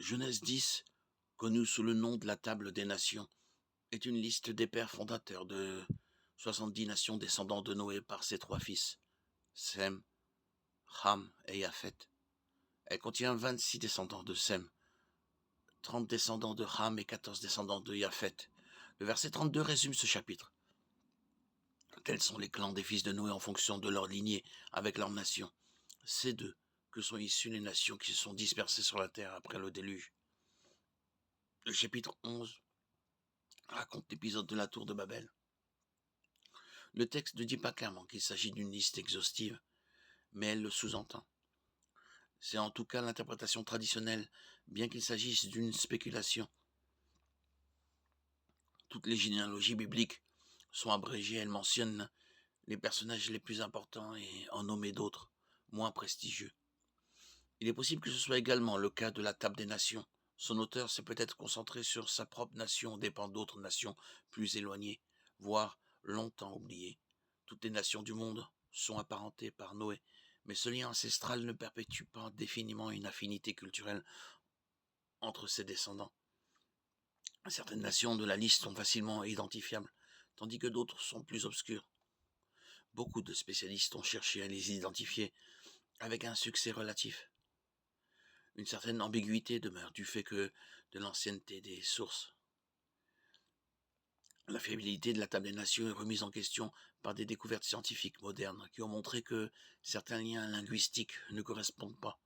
Genèse 10, connue sous le nom de la Table des Nations, est une liste des pères fondateurs de 70 nations descendant de Noé par ses 3 fils, Sem, Ham et Japhet. Elle contient 26 descendants de Sem, 30 descendants de Ham et 14 descendants de Japhet. Le verset 32 résume ce chapitre. Tels sont les clans des fils de Noé en fonction de leur lignée avec leurs nations. C'est d'eux que sont issues les nations qui se sont dispersées sur la terre après le déluge. Le chapitre 11 raconte l'épisode de la tour de Babel. Le texte ne dit pas clairement qu'il s'agit d'une liste exhaustive, mais elle le sous-entend. C'est en tout cas l'interprétation traditionnelle, bien qu'il s'agisse d'une spéculation. Toutes les généalogies bibliques sont abrégées, elles mentionnent les personnages les plus importants et en nomment d'autres, moins prestigieux. Il est possible que ce soit également le cas de la Table des Nations. Son auteur s'est peut-être concentré sur sa propre nation, dépend d'autres nations plus éloignées, voire longtemps oubliées. Toutes les nations du monde sont apparentées par Noé, mais ce lien ancestral ne perpétue pas définitivement une affinité culturelle entre ses descendants. Certaines nations de la liste sont facilement identifiables, tandis que d'autres sont plus obscures. Beaucoup de spécialistes ont cherché à les identifier, avec un succès relatif. Une certaine ambiguïté demeure du fait que de l'ancienneté des sources. La fiabilité de la Table des Nations est remise en question par des découvertes scientifiques modernes qui ont montré que certains liens linguistiques ne correspondent pas.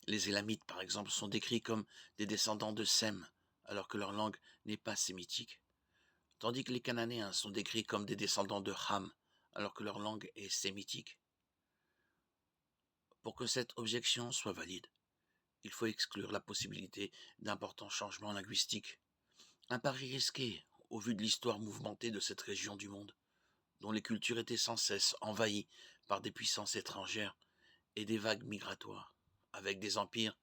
Les Élamites, par exemple, sont décrits comme des descendants de Sem, alors que leur langue n'est pas sémitique, tandis que les Cananéens sont décrits comme des descendants de Ham, alors que leur langue est sémitique. Pour que cette objection soit valide, il faut exclure la possibilité d'importants changements linguistiques. Un pari risqué au vu de l'histoire mouvementée de cette région du monde, dont les cultures étaient sans cesse envahies par des puissances étrangères et des vagues migratoires, avec des empires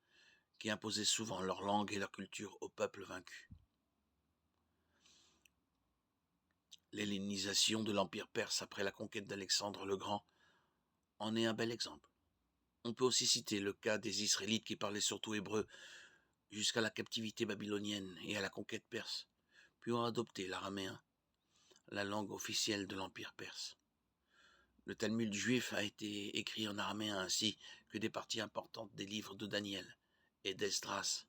qui imposaient souvent leur langue et leur culture aux peuples vaincus. L'hellénisation de l'Empire perse après la conquête d'Alexandre le Grand en est un bel exemple. On peut aussi citer le cas des Israélites qui parlaient surtout hébreu jusqu'à la captivité babylonienne et à la conquête perse, puis ont adopté l'araméen, la langue officielle de l'Empire perse. Le Talmud juif a été écrit en araméen ainsi que des parties importantes des livres de Daniel et d'Esdras.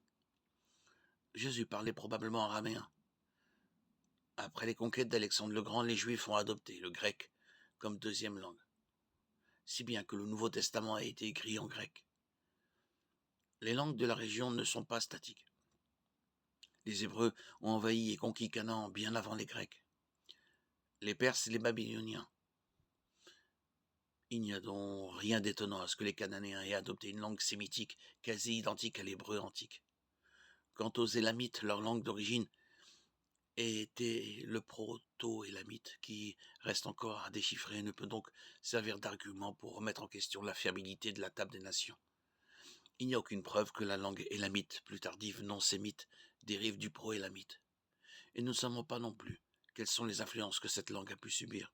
Jésus parlait probablement araméen. Après les conquêtes d'Alexandre le Grand, les Juifs ont adopté le grec comme deuxième langue, si bien que le Nouveau Testament a été écrit en grec. Les langues de la région ne sont pas statiques. Les Hébreux ont envahi et conquis Canaan bien avant les Grecs, les Perses et les Babyloniens. Il n'y a donc rien d'étonnant à ce que les Cananéens aient adopté une langue sémitique quasi identique à l'hébreu antique. Quant aux Élamites, leur langue d'origine était le proto-élamite, qui reste encore à déchiffrer et ne peut donc servir d'argument pour remettre en question la fiabilité de la Table des Nations. Il n'y a aucune preuve que la langue élamite, plus tardive non sémite, dérive du pro-élamite. Et nous ne savons pas non plus quelles sont les influences que cette langue a pu subir.